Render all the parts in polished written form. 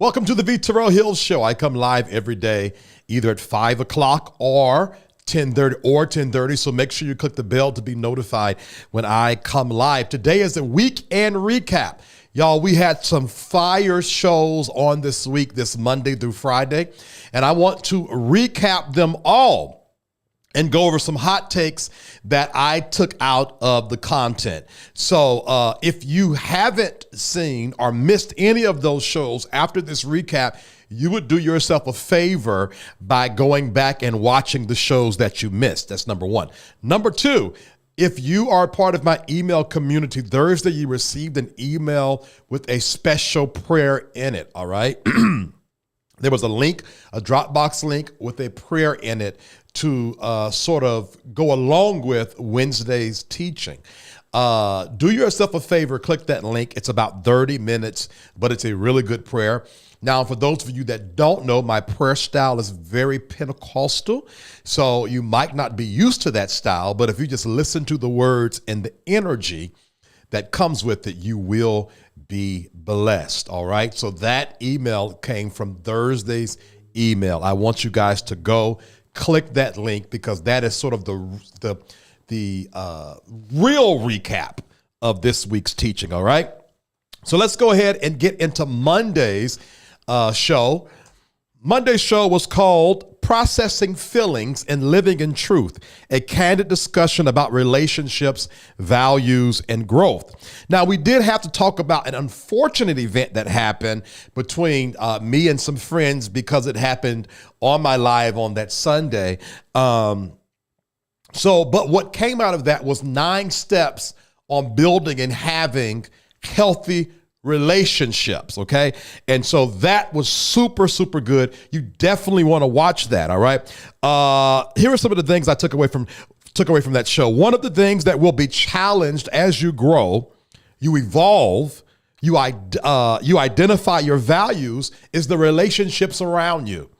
Welcome to the V. Terrell Hill Show. I come live every day, either at 5 o'clock or 10:30. So make sure you click the bell to be notified when I come live. Today is a weekend recap. Y'all, we had some fire shows on this week, this Monday through Friday, and I want to recap them all and go over some hot takes that I took out of the content. So if you haven't seen or missed any of those shows after this recap, you would do yourself a favor by going back and watching the shows that you missed. That's number one. Number two, if you are part of my email community, Thursday you received an email with a special prayer in it, all right? There was a link, a Dropbox link with a prayer in it to sort of go along with Wednesday's teaching. Do yourself a favor, click that link. It's about 30 minutes, but it's a really good prayer. Now, for those of you that don't know, my prayer style is very Pentecostal, so you might not be used to that style, but if you just listen to the words and the energy that comes with it, you will be blessed, all right? So that email came from Thursday's email. I want you guys to go click that link because that is sort of the real recap of this week's teaching, all right? So let's go ahead and get into Monday's show. Monday's show was called Processing Feelings and Living in Truth, a candid discussion about relationships, values, and growth. Now, we did have to talk about an unfortunate event that happened between me and some friends because it happened on my live on that Sunday. But what came out of that was 9 steps on building and having healthy relationships, okay? And so that was super, super good. You definitely want to watch that, all right? Here are some of the things I took away from that show. One of the things that will be challenged as you grow, you evolve, you identify your values is the relationships around you.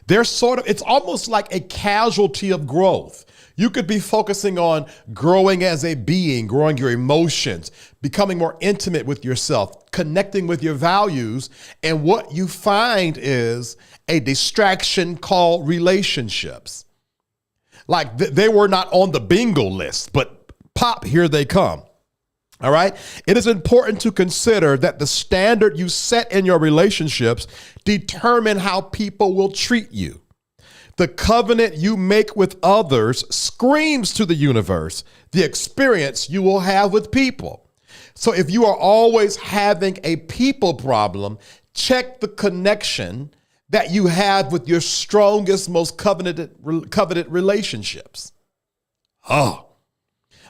It's almost like a casualty of growth. You could be focusing on growing as a being, growing your emotions, becoming more intimate with yourself, connecting with your values. And what you find is a distraction called relationships. Like they were not on the bingo list, but pop, here they come. All right. It is important to consider that the standard you set in your relationships determine how people will treat you. The covenant you make with others screams to the universe the experience you will have with people. So if you are always having a people problem, check the connection that you have with your strongest, most coveted relationships. Oh,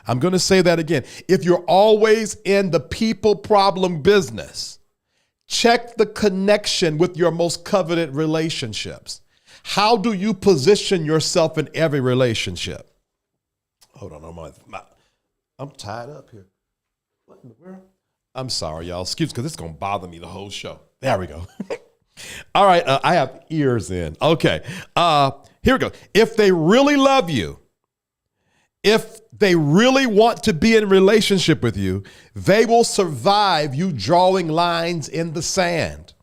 I'm going to say that again. If you're always in the people problem business, check the connection with your most coveted relationships. How do you position yourself in every relationship? Hold on, I'm tied up here. What in the world? I'm sorry, y'all. Excuse me, because it's going to bother me the whole show. There we go. All right, I have ears in. Okay, here we go. If they really love you, if they really want to be in relationship with you, they will survive you drawing lines in the sand.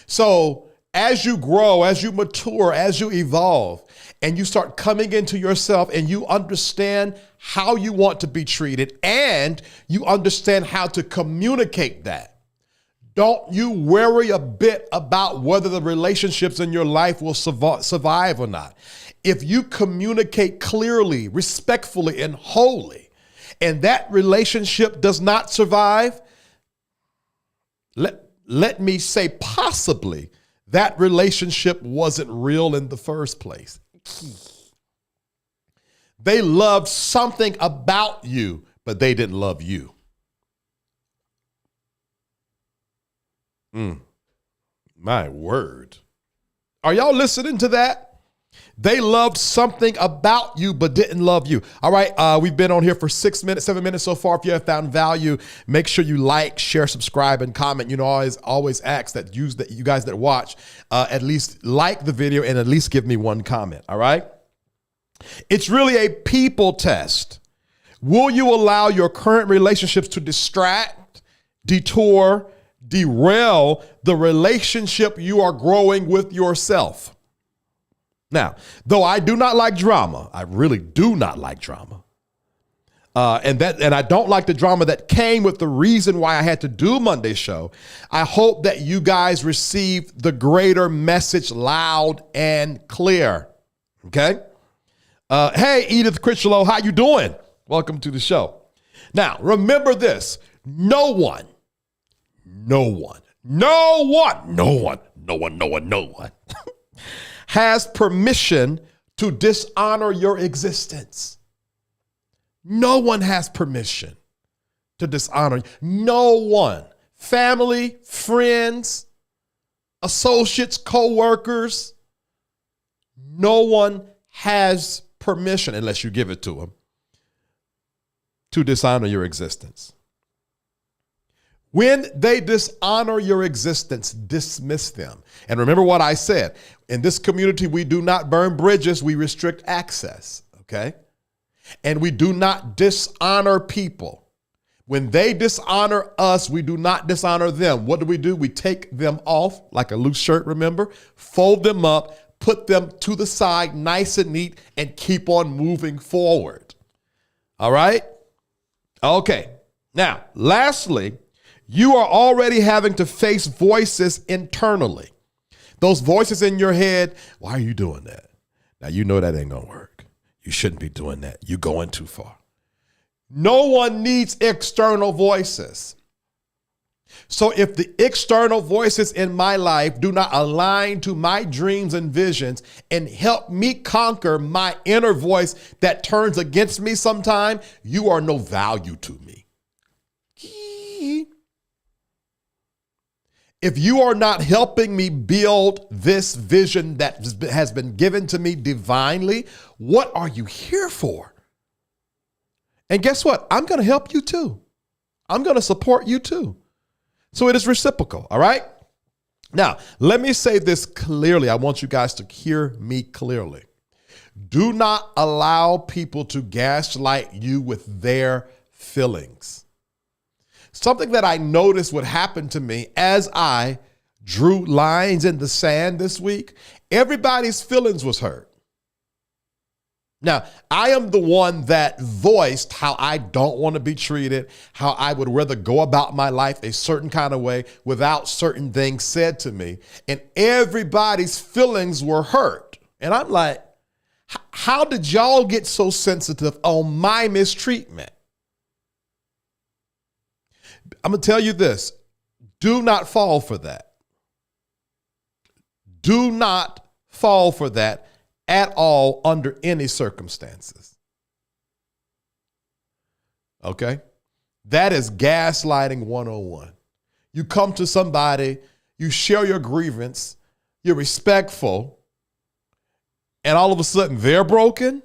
So as you grow, as you mature, as you evolve, and you start coming into yourself and you understand how you want to be treated and you understand how to communicate that, don't you worry a bit about whether the relationships in your life will survive or not. If you communicate clearly, respectfully, and wholly, and that relationship does not survive, let me say possibly that relationship wasn't real in the first place. They loved something about you, but they didn't love you. My word. Are y'all listening to that? They loved something about you, but didn't love you. All right, we've been on here for 7 minutes so far. If you have found value, make sure you like, share, subscribe, and comment. You know, I always ask that you guys that watch at least like the video and at least give me one comment, all right? It's really a people test. Will you allow your current relationships to distract, detour, derail the relationship you are growing with yourself? Now, though I do not like drama, I really do not like drama. And I don't like the drama that came with the reason why I had to do Monday's show. I hope that you guys receive the greater message loud and clear. Okay? Hey, Edith Critchlow, how you doing? Welcome to the show. Now, remember this. No one has permission to dishonor your existence. No one has permission to dishonor you. No one. Family, friends, associates, co-workers. No one has permission, unless you give it to them, to dishonor your existence. When they dishonor your existence, dismiss them. And remember what I said. In this community, we do not burn bridges. We restrict access, okay? And we do not dishonor people. When they dishonor us, we do not dishonor them. What do? We take them off like a loose shirt, remember? Fold them up, put them to the side, nice and neat, and keep on moving forward. All right? Okay. Now, lastly, you are already having to face voices internally. Those voices in your head, why are you doing that? Now, you know that ain't going to work. You shouldn't be doing that. You're going too far. No one needs external voices. So if the external voices in my life do not align to my dreams and visions and help me conquer my inner voice that turns against me sometime, you are no value to me. If you are not helping me build this vision that has been given to me divinely, what are you here for? And guess what? I'm going to help you too. I'm going to support you too. So it is reciprocal, all right? Now, let me say this clearly. I want you guys to hear me clearly. Do not allow people to gaslight you with their feelings. Something that I noticed would happen to me as I drew lines in the sand this week, everybody's feelings was hurt. Now, I am the one that voiced how I don't want to be treated, how I would rather go about my life a certain kind of way without certain things said to me. And everybody's feelings were hurt. And I'm like, how did y'all get so sensitive on my mistreatment? I'm going to tell you this. Do not fall for that. Do not fall for that at all under any circumstances. Okay? That is gaslighting 101. You come to somebody, you share your grievance, you're respectful, and all of a sudden they're broken.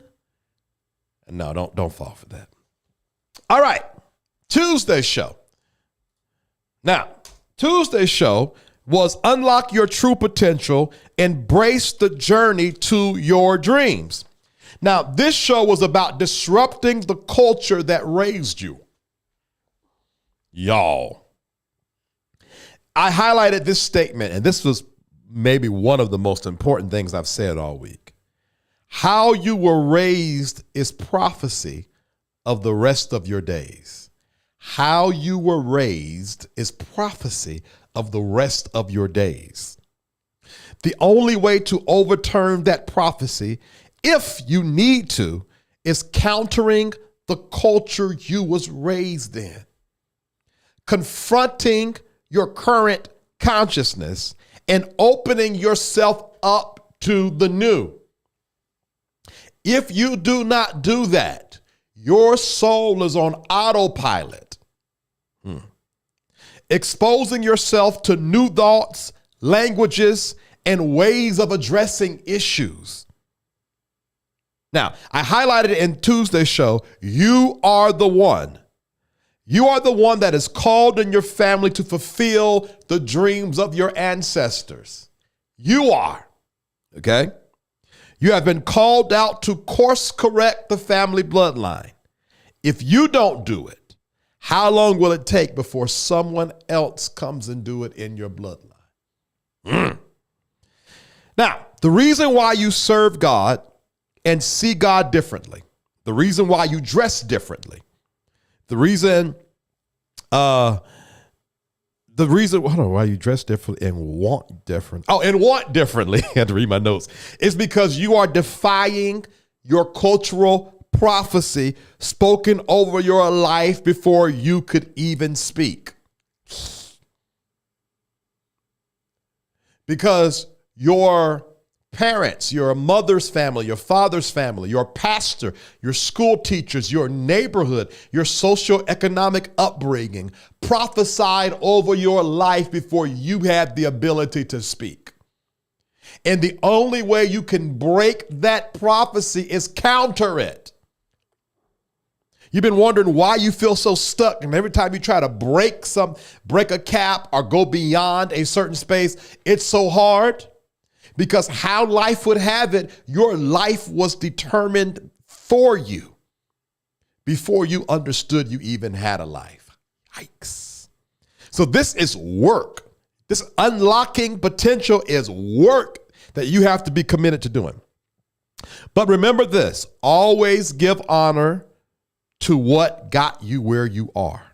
No, don't fall for that. All right, Tuesday's show. Now, Tuesday's show was Unlock Your True Potential, Embrace the Journey to Your Dreams. Now, this show was about disrupting the culture that raised you. Y'all. I highlighted this statement, and this was maybe one of the most important things I've said all week. How you were raised is prophecy of the rest of your days. How you were raised is prophecy of the rest of your days. The only way to overturn that prophecy, if you need to, is countering the culture you was raised in. Confronting your current consciousness and opening yourself up to the new. If you do not do that, your soul is on autopilot. Exposing yourself to new thoughts, languages, and ways of addressing issues. Now, I highlighted in Tuesday's show, you are the one. You are the one that is called in your family to fulfill the dreams of your ancestors. You are, okay? You have been called out to course correct the family bloodline. If you don't do it, how long will it take before someone else comes and do it in your bloodline? Now, the reason why you serve God and see God differently, the reason why you dress differently, the reason why you dress differently and want different. Oh, and want differently. I had to read my notes. It's because you are defying your cultural prophecy spoken over your life before you could even speak. Because your parents, your mother's family, your father's family, your pastor, your school teachers, your neighborhood, your socioeconomic upbringing prophesied over your life before you had the ability to speak. And the only way you can break that prophecy is counter it. You've been wondering why you feel so stuck, and every time you try to break a cap or go beyond a certain space, it's so hard. Because how life would have it, your life was determined for you before you understood you even had a life. Yikes. So this is work. This unlocking potential is work that you have to be committed to doing. But remember this, always give honor to what got you where you are.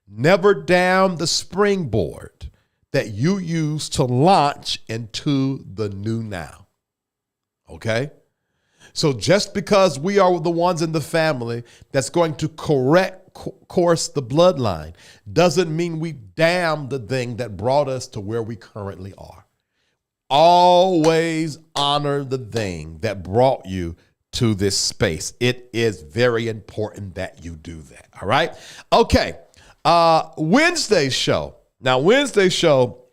Never down the springboard that you use to launch into the new now. Okay? So just because we are the ones in the family that's going to correct course the bloodline doesn't mean we damn the thing that brought us to where we currently are. Always honor the thing that brought you to this space. It is very important that you do that. All right? Okay. Wednesday's show. Now, Wednesday's show,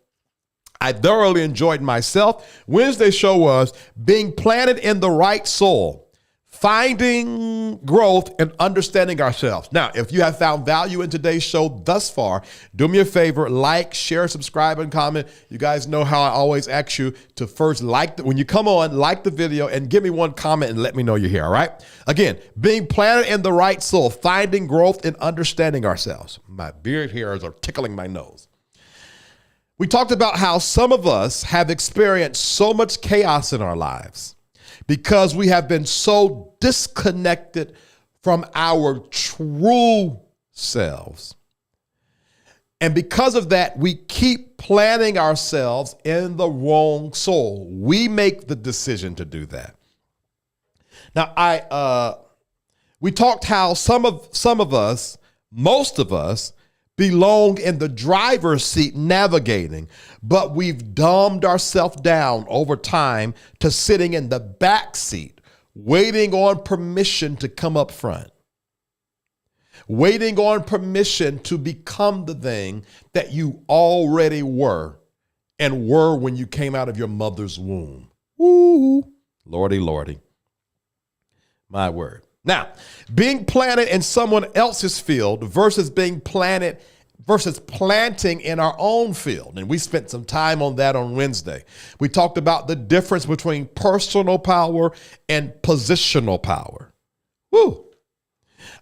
I thoroughly enjoyed myself. Wednesday's show was being planted in the right soil, finding growth and understanding ourselves. Now, if you have found value in today's show thus far, do me a favor, like, share, subscribe, and comment. You guys know how I always ask you to first when you come on, like the video and give me one comment and let me know you're here, all right? Again, being planted in the right soil, finding growth and understanding ourselves. My beard hairs are tickling my nose. We talked about how some of us have experienced so much chaos in our lives because we have been so disconnected from our true selves. And because of that, we keep planting ourselves in the wrong soul. We make the decision to do that. Now, we talked how some of us, most of us, belong in the driver's seat navigating, but we've dumbed ourselves down over time to sitting in the back seat, waiting on permission to come up front, waiting on permission to become the thing that you already were and were when you came out of your mother's womb. Woo, Lordy, Lordy. My word. Now, being planted in someone else's field versus planting in our own field. And we spent some time on that on Wednesday. We talked about the difference between personal power and positional power. Woo.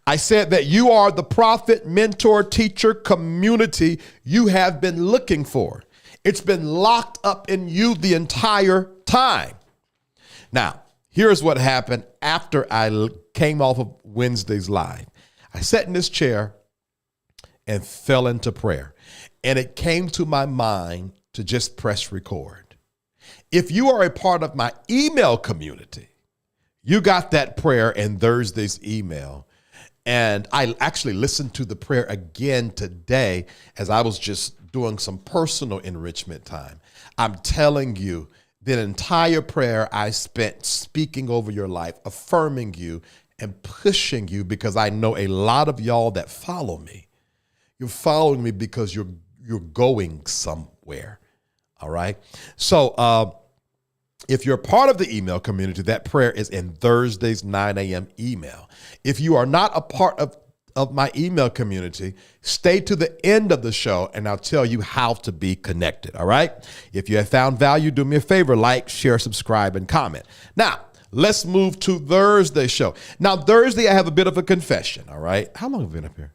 I said that you are the prophet, mentor, teacher, community you have been looking for. It's been locked up in you the entire time. Now, here's what happened after I came off of Wednesday's live. I sat in this chair and fell into prayer. And it came to my mind to just press record. If you are a part of my email community, you got that prayer in Thursday's email. And I actually listened to the prayer again today as I was just doing some personal enrichment time. I'm telling you, the entire prayer I spent speaking over your life, affirming you and pushing you, because I know a lot of y'all that follow me. You're following me because you're going somewhere. All right. So if you're part of the email community, that prayer is in Thursday's 9 a.m. email. If you are not a part of my email community, stay to the end of the show and I'll tell you how to be connected. All right. If you have found value, do me a favor, like, share, subscribe, and comment. Now, let's move to Thursday's show. Now, Thursday, I have a bit of a confession. All right. How long have I been up here?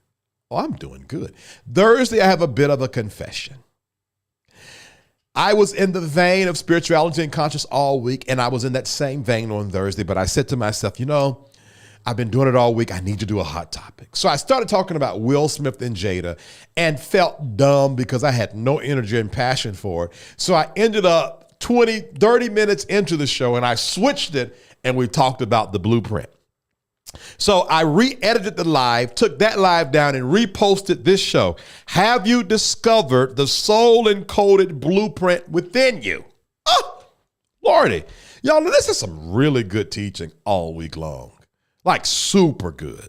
Oh, I'm doing good. Thursday, I have a bit of a confession. I was in the vein of spirituality and conscious all week, and I was in that same vein on Thursday, but I said to myself, I've been doing it all week. I need to do a hot topic. So I started talking about Will Smith and Jada and felt dumb because I had no energy and passion for it. So I ended up 30 minutes into the show and I switched it and we talked about the blueprint. So I re-edited the live, took that live down and reposted this show. Have you discovered the soul-encoded blueprint within you? Oh, Lordy. Y'all, this is some really good teaching all week long. Like super good.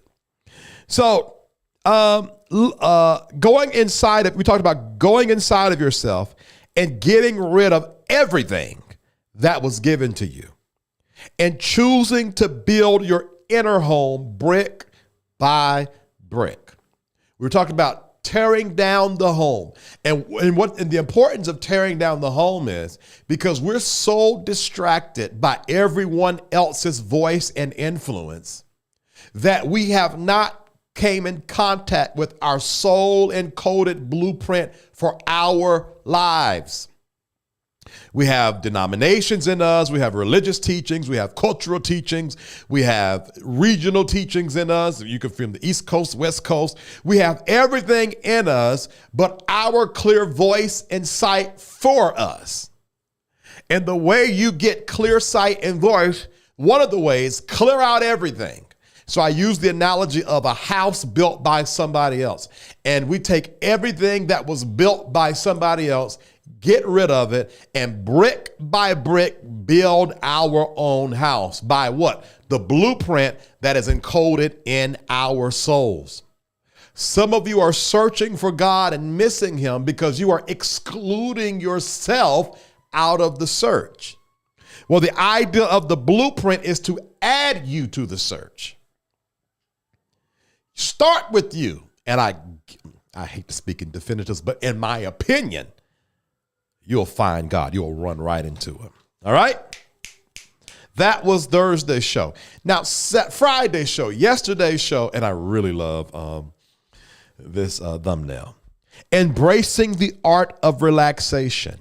So going inside we talked about going inside of yourself and getting rid of everything that was given to you and choosing to build your inner home brick by brick. We were talking about tearing down the home and the importance of tearing down the home is because we're so distracted by everyone else's voice and influence that we have not came in contact with our soul encoded blueprint for our lives. We have denominations in us. We have religious teachings. We have cultural teachings. We have regional teachings in us. You can from the East Coast, West Coast. We have everything in us, but our clear voice and sight for us. And the way you get clear sight and voice, one of the ways, clear out everything. So I use the analogy of a house built by somebody else. And we take everything that was built by somebody else, get rid of it, and brick by brick build our own house. By what? The blueprint that is encoded in our souls. Some of you are searching for God and missing him because you are excluding yourself out of the search. Well, the idea of the blueprint is to add you to the search. Start with you. And I hate to speak in definitives, but in my opinion, you'll find God. You'll run right into him. All right? That was Thursday's show. Now, Friday's show, yesterday's show, and I really love this thumbnail. Embracing the art of relaxation.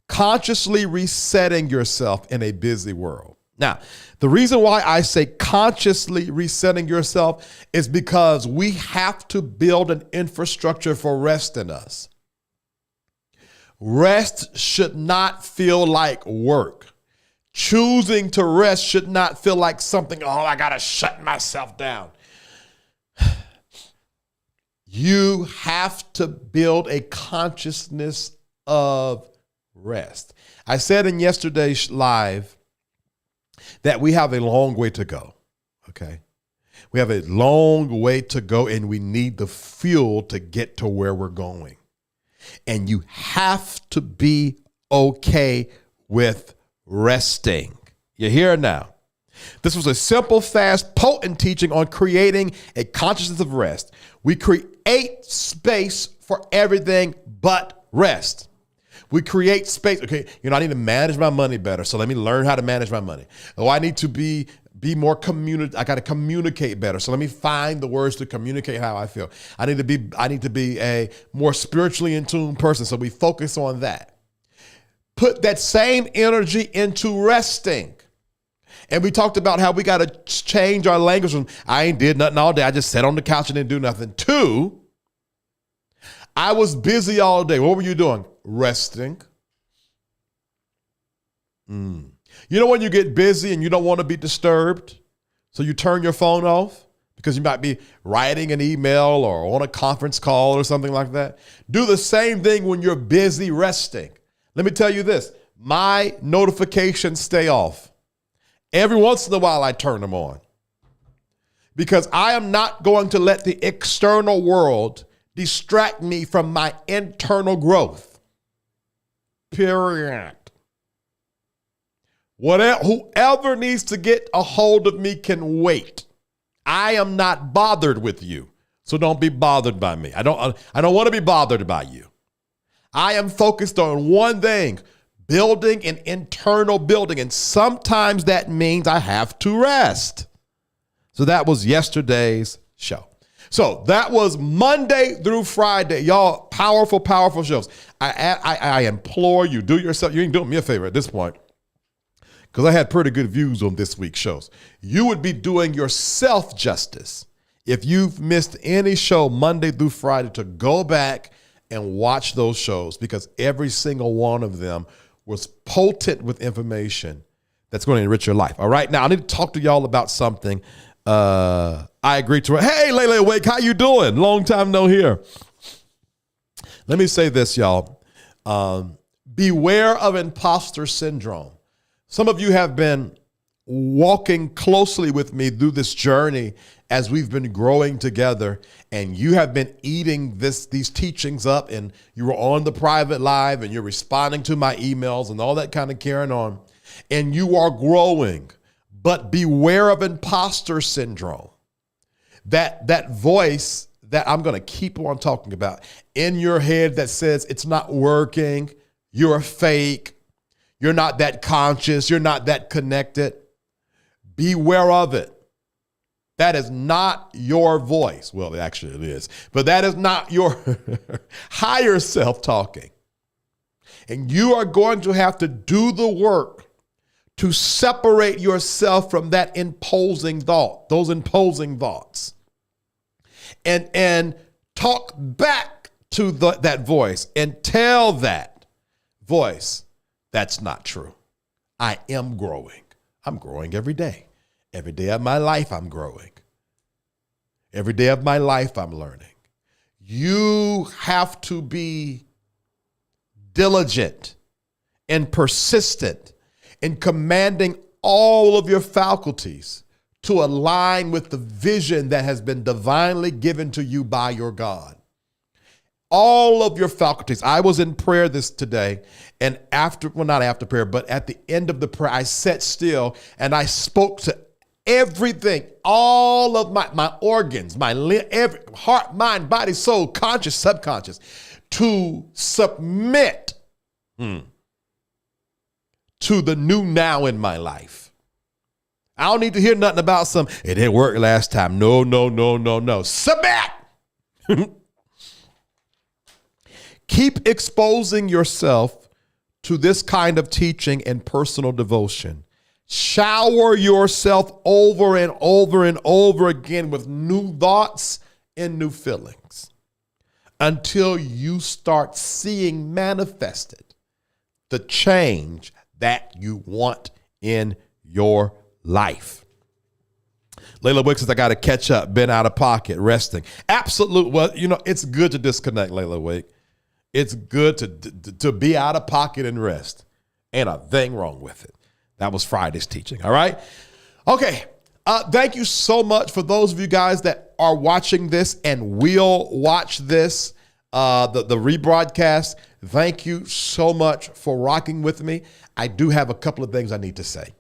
Consciously resetting yourself in a busy world. Now, the reason why I say consciously resetting yourself is because we have to build an infrastructure for rest in us. Rest should not feel like work. Choosing to rest should not feel like something, I got to shut myself down. You have to build a consciousness of rest. I said in yesterday's live that we have a long way to go, okay? We have a long way to go, and we need the fuel to get to where we're going. And you have to be okay with resting. You hear now? This was a simple, fast, potent teaching on creating a consciousness of rest. We create space for everything but rest. We create space. Okay, I need to manage my money better, so let me learn how to manage my money. Oh, I need to be more I got to communicate better, so let me find the words to communicate how I feel. I need to be a more spiritually in tune person, so we focus on that. Put that same energy into resting. And we talked about how we got to change our language from I ain't did nothing all day, I just sat on the couch and didn't do nothing, to I was busy all day. What were you doing? Resting. You know when you get busy and you don't want to be disturbed, so you turn your phone off because you might be writing an email or on a conference call or something like that? Do the same thing when you're busy resting. Let me tell you this, my notifications stay off. Every once in a while I turn them on because I am not going to let the external world distract me from my internal growth. Period. Whoever needs to get a hold of me can wait. I am not bothered with you, so don't be bothered by me. I don't want to be bothered by you. I am focused on one thing, building an internal building, and sometimes that means I have to rest. So that was yesterday's show. So that was Monday through Friday. Y'all, powerful, powerful shows. I implore you, do yourself. You ain't doing me a favor at this point, because I had pretty good views on this week's shows. You would be doing yourself justice if you've missed any show Monday through Friday to go back and watch those shows, because every single one of them was potent with information that's going to enrich your life. All right, now I need to talk to y'all about something. I agreed to it. Hey, Lele Wake, how you doing? Long time no hear. Let me say this, y'all. Beware of imposter syndrome. Some of you have been walking closely with me through this journey as we've been growing together, and you have been eating these teachings up, and you were on the private live and you're responding to my emails and all that kind of carrying on, and you are growing. But beware of imposter syndrome. That voice that I'm going to keep on talking about in your head that says it's not working, you're fake, you're not that conscious, you're not that connected. Beware of it. That is not your voice. Well, actually it is, but that is not your higher self talking. And you are going to have to do the work to separate yourself from that imposing thought, those imposing thoughts, and talk back to that voice and tell that voice, that's not true. I am growing. I'm growing every day. Every day of my life, I'm growing. Every day of my life, I'm learning. You have to be diligent and persistent in commanding all of your faculties to align with the vision that has been divinely given to you by your God. All of your faculties. I was in prayer today, and not after prayer, but at the end of the prayer, I sat still and I spoke to everything, all of my organs, every heart, mind, body, soul, conscious, subconscious, to submit to the new now in my life. I don't need to hear nothing about it didn't work last time. No. Submit. Keep exposing yourself to this kind of teaching and personal devotion. Shower yourself over and over and over again with new thoughts and new feelings until you start seeing manifested the change that you want in your life. Layla Wick says, I got to catch up, been out of pocket, resting. Absolute. Well, it's good to disconnect, Layla Wick. It's good to be out of pocket and rest. Ain't a thing wrong with it. That was Friday's teaching, all right? Okay, thank you so much for those of you guys that are watching this and will watch this, the rebroadcast. Thank you so much for rocking with me. I do have a couple of things I need to say.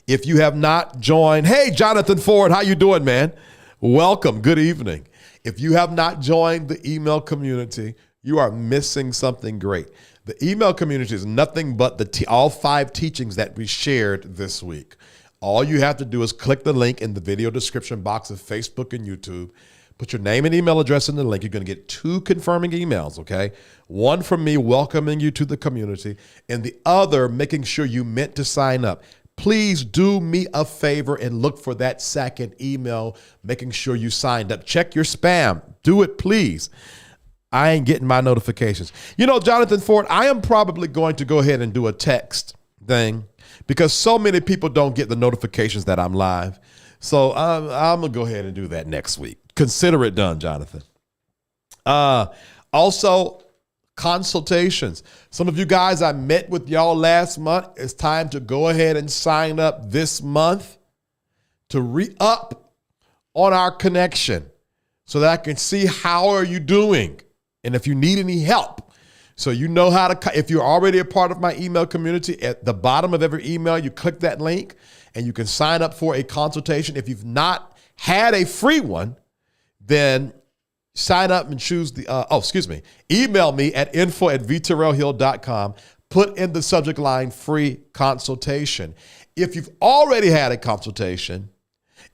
If you have not joined, hey, Jonathan Ford, how you doing, man? Welcome. Good evening. If you have not joined the email community, you are missing something great. The email community is nothing but all 5 teachings that we shared this week. All you have to do is click the link in the video description box of Facebook and YouTube. Put your name and email address in the link. You're going to get 2 confirming emails, okay? One from me welcoming you to the community, and the other making sure you meant to sign up. Please do me a favor and look for that second email, making sure you signed up. Check your spam. Do it, please. I ain't getting my notifications. Jonathan Ford, I am probably going to go ahead and do a text thing because so many people don't get the notifications that I'm live. So I'm going to go ahead and do that next week. Consider it done, Jonathan. Also, consultations. Some of you guys, I met with y'all last month. It's time to go ahead and sign up this month to re-up on our connection so that I can see how are you doing and if you need any help. So you know how to, if you're already a part of my email community, at the bottom of every email, you click that link and you can sign up for a consultation. If you've not had a free one, then sign up and choose email me at info@vterrellhill.com. Put in the subject line, free consultation. If you've already had a consultation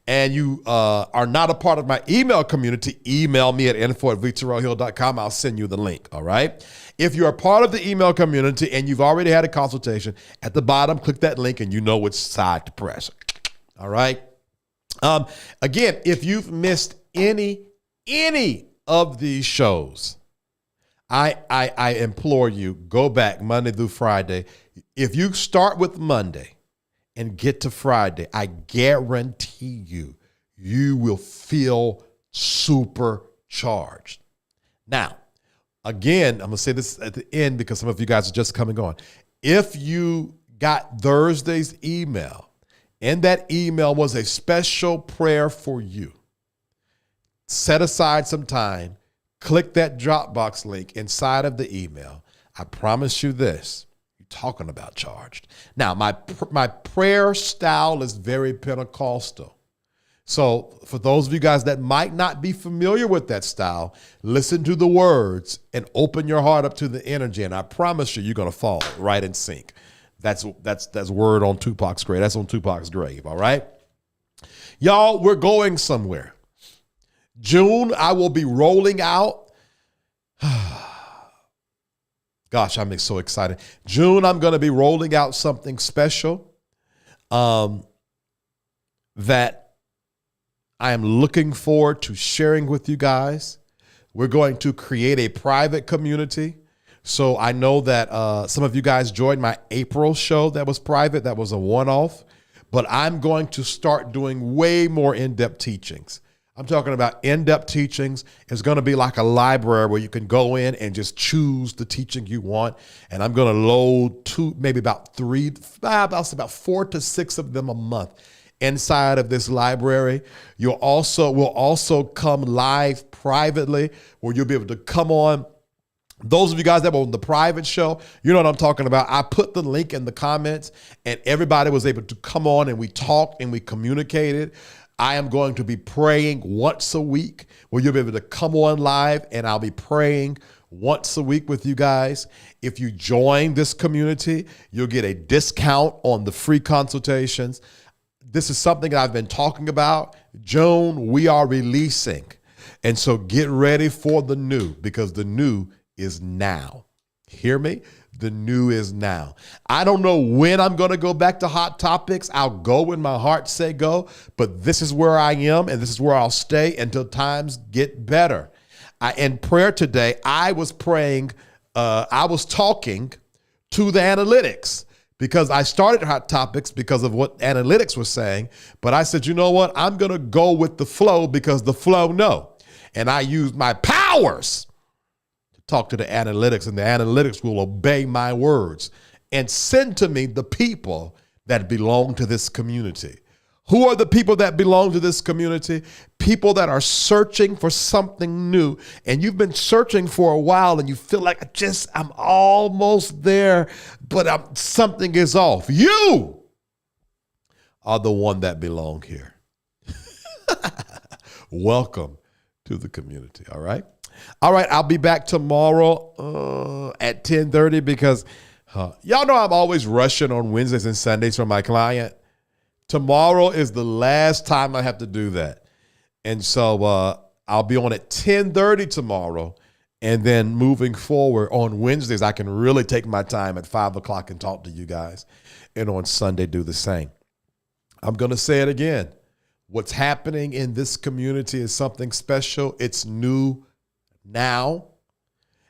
and you are not a part of my email community, email me at info@vterrellhill.com. I'll send you the link, all right? If you're a part of the email community and you've already had a consultation, at the bottom, click that link and you know which side to press, all right? Again, if you've missed any of these shows, I implore you, go back Monday through Friday. If you start with Monday and get to Friday, I guarantee you will feel supercharged. Now, again, I'm going to say this at the end because some of you guys are just coming on. If you got Thursday's email and that email was a special prayer for you, set aside some time, click that Dropbox link inside of the email. I promise you this, you're talking about charged. Now, my prayer style is very Pentecostal. So for those of you guys that might not be familiar with that style, listen to the words and open your heart up to the energy. And I promise you're going to fall right in sync. That's word on Tupac's grave. That's on Tupac's grave. All right. Y'all, we're going somewhere. June, I will be rolling out. Gosh, I'm so excited. June, I'm going to be rolling out something special that I am looking forward to sharing with you guys. We're going to create a private community. So I know that some of you guys joined my April show that was private. That was a one-off. But I'm going to start doing way more in-depth teachings. I'm talking about in-depth teachings. It's going to be like a library where you can go in and just choose the teaching you want. And I'm going to load about 4 to 6 of them a month inside of this library. We'll also come live privately where you'll be able to come on. Those of you guys that were on the private show, you know what I'm talking about. I put the link in the comments and everybody was able to come on and we talked and we communicated. I am going to be praying once a week where you'll be able to come on live and I'll be praying once a week with you guys. If you join this community, you'll get a discount on the free consultations. This is something I've been talking about. June, we are releasing. And so get ready for the new because the new is now. Hear me? The new is now. I don't know when I'm going to go back to Hot Topics. I'll go when my heart say go, but this is where I am and this is where I'll stay until times get better. In prayer today, I was talking to the analytics because I started Hot Topics because of what analytics was saying. But I said, you know what? I'm going to go with the flow because the flow know. And I used my powers to talk to the analytics, and the analytics will obey my words and send to me the people that belong to this community. Who are the people that belong to this community? People that are searching for something new. And you've been searching for a while and you feel like I'm almost there, but something is off. You are the one that belong here. Welcome to the community. All right. All right. I'll be back tomorrow at 10:30 because y'all know I'm always rushing on Wednesdays and Sundays for my client. Tomorrow is the last time I have to do that. And so I'll be on at 10:30 tomorrow. And then moving forward on Wednesdays, I can really take my time at 5 o'clock and talk to you guys. And on Sunday, do the same. I'm going to say it again. What's happening in this community is something special. It's new now.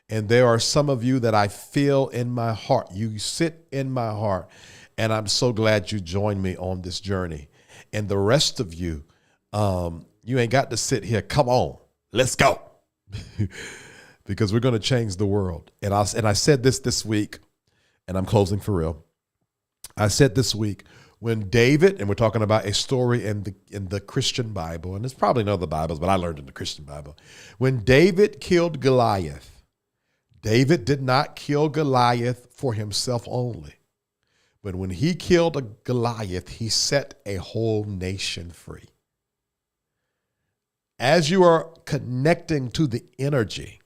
And there are some of you that I feel in my heart. You sit in my heart. And I'm so glad you joined me on this journey. And the rest of you, you ain't got to sit here. Come on, let's go. Because we're going to change the world. And I said this week, and I'm closing for real. I said this week, when David, and we're talking about a story in the Christian Bible, and there's probably no other Bibles, but I learned in the Christian Bible. When David killed Goliath, David did not kill Goliath for himself only. But when he killed a Goliath, he set a whole nation free. As you are connecting to the energy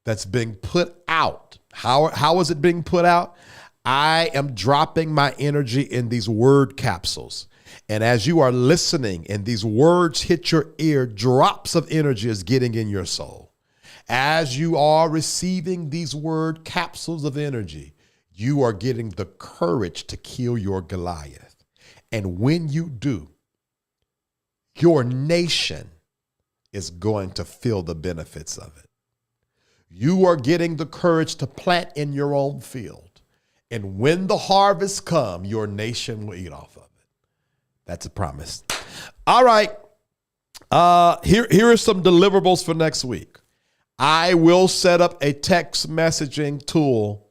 that's being put out, how is it being put out? I am dropping my energy in these word capsules. And as you are listening and these words hit your ear, drops of energy is getting in your soul. As you are receiving these word capsules of energy, you are getting the courage to kill your Goliath. And when you do, your nation is going to feel the benefits of it. You are getting the courage to plant in your own field. And when the harvest comes, your nation will eat off of it. That's a promise. All right. Here are some deliverables for next week. I will set up a text messaging tool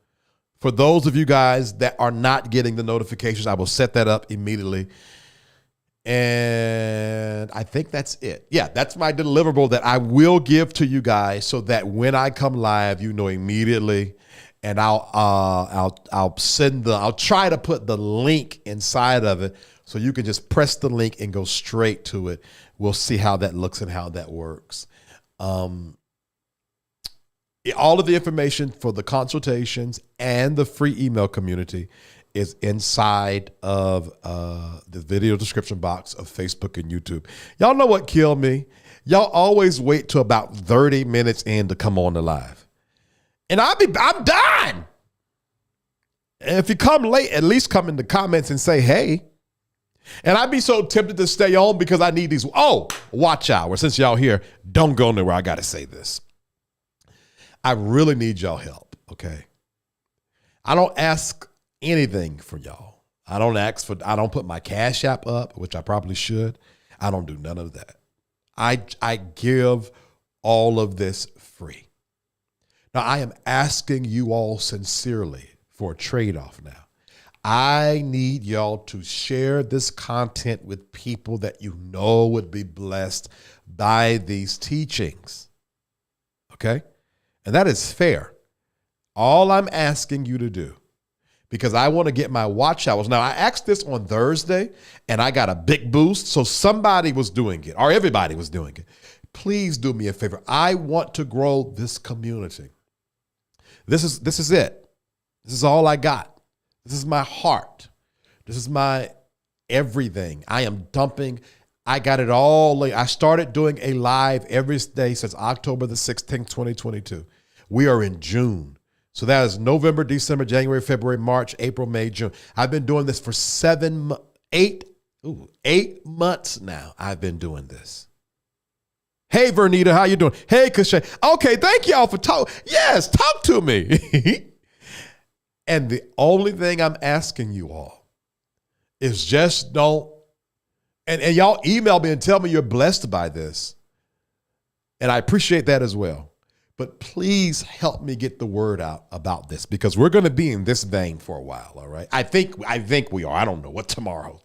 for those of you guys that are not getting the notifications. I will set that up immediately. And I think that's it. Yeah, that's my deliverable that I will give to you guys so that when I come live, you know immediately. And I'll try to put the link inside of it so you can just press the link and go straight to it. We'll see how that looks and how that works. All of the information for the consultations and the free email community is inside of the video description box of Facebook and YouTube. Y'all know what killed me? Y'all always wait till about 30 minutes in to come on the live. And I'm done. And if you come late, at least come in the comments and say, hey. And I'd be so tempted to stay on because I need these. Oh, watch out. Well, since y'all here, don't go nowhere. I got to say this. I really need y'all help, okay? I don't ask anything for y'all. I don't put my Cash App up, which I probably should. I don't do none of that. I give all of this free. Now, I am asking you all sincerely for a trade-off now. I need y'all to share this content with people that you know would be blessed by these teachings, okay? And that is fair. All I'm asking you to do, because I want to get my watch hours. Now, I asked this on Thursday, and I got a big boost. So somebody was doing it, or everybody was doing it. Please do me a favor. I want to grow this community. This is it. This is all I got. This is my heart. This is my everything. I am dumping. I got it all. I started doing a live every day since October the 16th, 2022. We are in June. So that is November, December, January, February, March, April, May, June. I've been doing this for 8 months now. I've been doing this. Hey, Vernita, how you doing? Hey, Kashay. Okay, thank y'all for talking. Yes, talk to me. And the only thing I'm asking you all is just don't, and y'all email me and tell me you're blessed by this. And I appreciate that as well. But please help me get the word out about this, because we're going to be in this vein for a while, all right? I think we are. I don't know what tomorrow,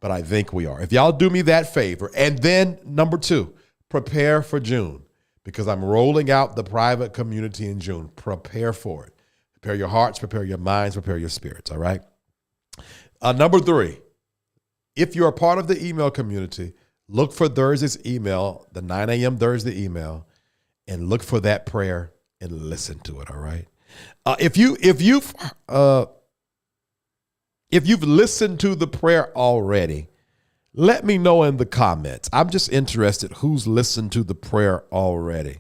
but I think we are. If y'all do me that favor. And then number 2, prepare for June, because I'm rolling out the private community in June. Prepare for it. Prepare your hearts, prepare your minds, prepare your spirits, all right? Number 3, if you're a part of the email community, look for Thursday's email, the 9 a.m. Thursday email, and look for that prayer and listen to it. All right. If you've listened to the prayer already, let me know in the comments. I'm just interested who's listened to the prayer already.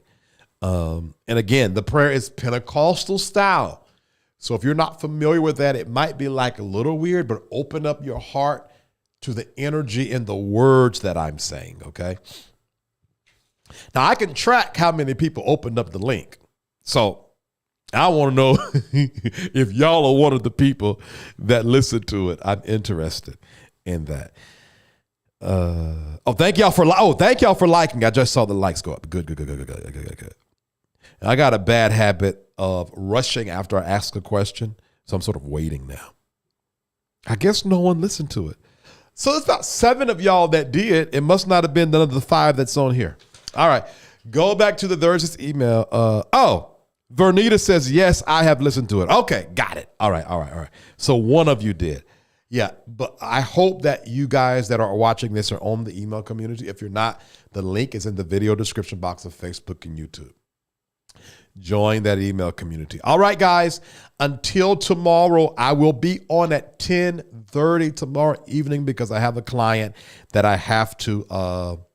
And again, the prayer is Pentecostal style. So if you're not familiar with that, it might be like a little weird, but open up your heart to the energy and the words that I'm saying. Okay. Now, I can track how many people opened up the link. So I want to know if y'all are one of the people that listen to it. I'm interested in that. Thank y'all for liking. I just saw the likes go up. Good. I got a bad habit of rushing after I ask a question, so I'm sort of waiting now. I guess no one listened to it. So it's about 7 of y'all that did. It must not have been none of the 5 that's on here. All right, go back to the Thursday's email. Vernita says, yes, I have listened to it. Okay, got it. All right. So one of you did. Yeah, but I hope that you guys that are watching this are on the email community. If you're not, the link is in the video description box of Facebook and YouTube. Join that email community. All right, guys, until tomorrow, I will be on at 10:30 tomorrow evening, because I have a client that I have to go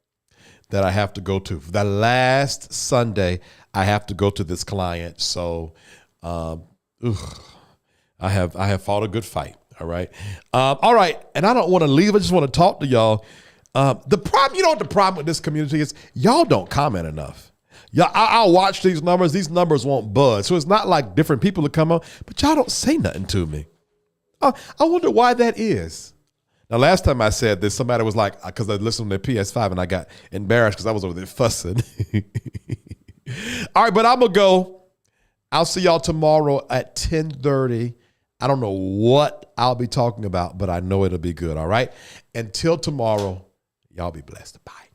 to. The last Sunday, I have to go to this client. So I have fought a good fight. All right. All right. And I don't want to leave. I just want to talk to y'all. The problem, you know what the problem with this community is? Y'all don't comment enough. Yeah, I'll watch these numbers. These numbers won't budge. So it's not like different people that come on, but y'all don't say nothing to me. I wonder why that is. Now, last time I said this, somebody was like, because I listened to their PS5 and I got embarrassed because I was over there fussing. All right, but I'm going to go. I'll see y'all tomorrow at 10:30. I don't know what I'll be talking about, but I know it'll be good. All right. Until tomorrow, y'all be blessed. Bye.